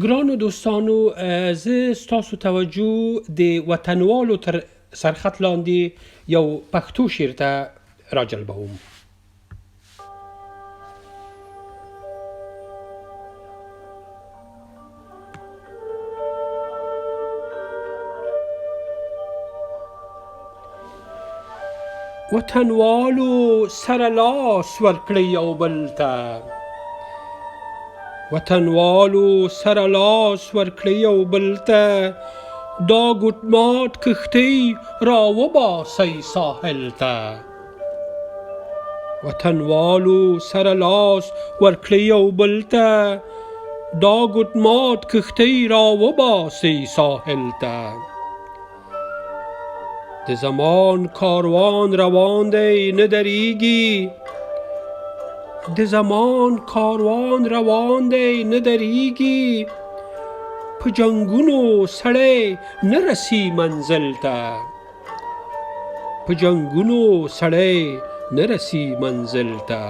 ګرانو دوستانو، زه ستاسو توجه د وطنوالو تر سرخط لاندې یو پښتو شعر ته راجلبوم. وطنوالو سره لاس ورکړی یو بل ته، وطنوالو سره لاس ورکړی یو بل ته، دا ګوټمات کښتۍ را وباسئ ساحل ته. وطنوالو سره لاس ورکړی یو بل ته، دا ګوټمات کښتۍ را وباسئ ساحل ته. د زمان کاروان روان دی نه درېږي، د زمان کاروان روان دی نه درېږي، په جنګونو سړی نه رسي منزل ته، په جنګونو سړی نه رسي منزل ته.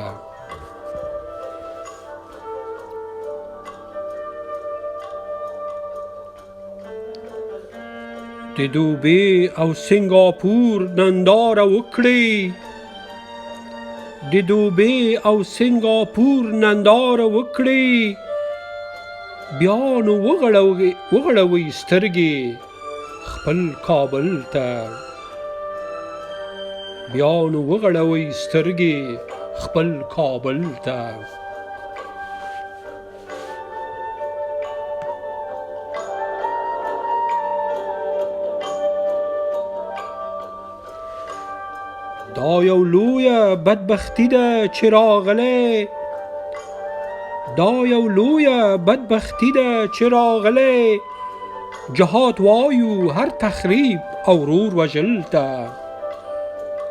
د دوبۍ او سنګاپور ننداره وکړئ، د دوبۍ او سنګاپور ننداره وکړئ، بیا نو وغړوئ سترګې خپل کابل ته، بیا نو وغړوئ سترګې خپل کابل ته. دا یو لویه بدبختي ده چې راغلی، دا یو لویه بدبختي ده چې راغلی، جهاد وایو هر تخریب او ورور وژل ته،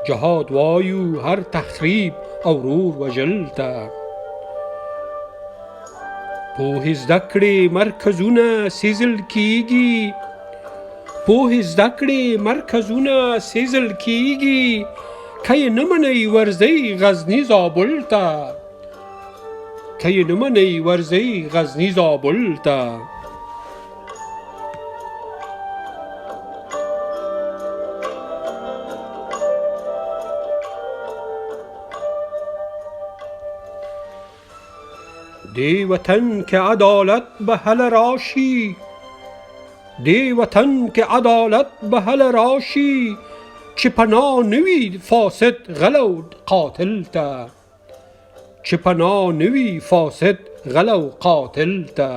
جهاد وایو هر تخریب او ورور وژل ته. پوهې زده کړې مرکزونه سیزل کیږي، پوهې زده کړې مرکزونه سیزل کیږي، که یې نه منئ ورځئ غزني زابل ته، که یې نه منئ ورځئ غزني زابل ته. دې وطن کې عدالت به هله راشي، دې وطن کې عدالت به هله راشي، چې پناه نه وي فاسد غلو قاتل ته، چې پناه نه وي فاسد غلو قاتل ته.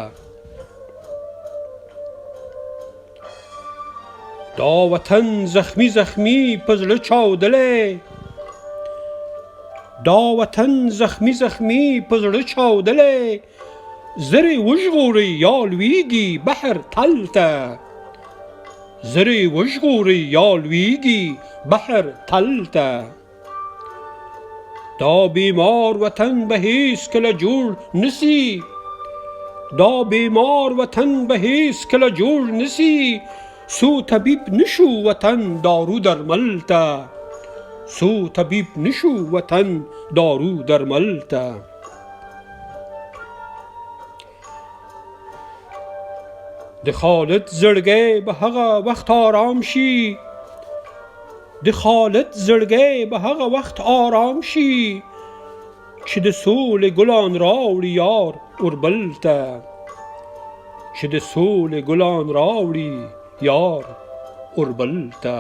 دا وطن زخمی زخمی په زړه چاودلی، دا وطن زخمی زخمی په زړه چاودلی، زرې وژغورئ یا لویږي بحر تل ته، زرې وژغورئ یا لویږي بحر تل ته. دا بیمار وطن به هیڅ کله جوړ نسی، دا بیمار وطن به هیڅ کله جوړ نسی، سو طبیب نشو وطن دارو درمل ته، سو طبیب نشو وطن دارو درمل ته. د خالد زړګی به هغه وخت آرام شي، د خالد زړګی به هغه وخت آرام شي، چې د سولې ګلان راوړي یار اوربل ته، چې د سولې ګلان راوړي یار اوربل ته.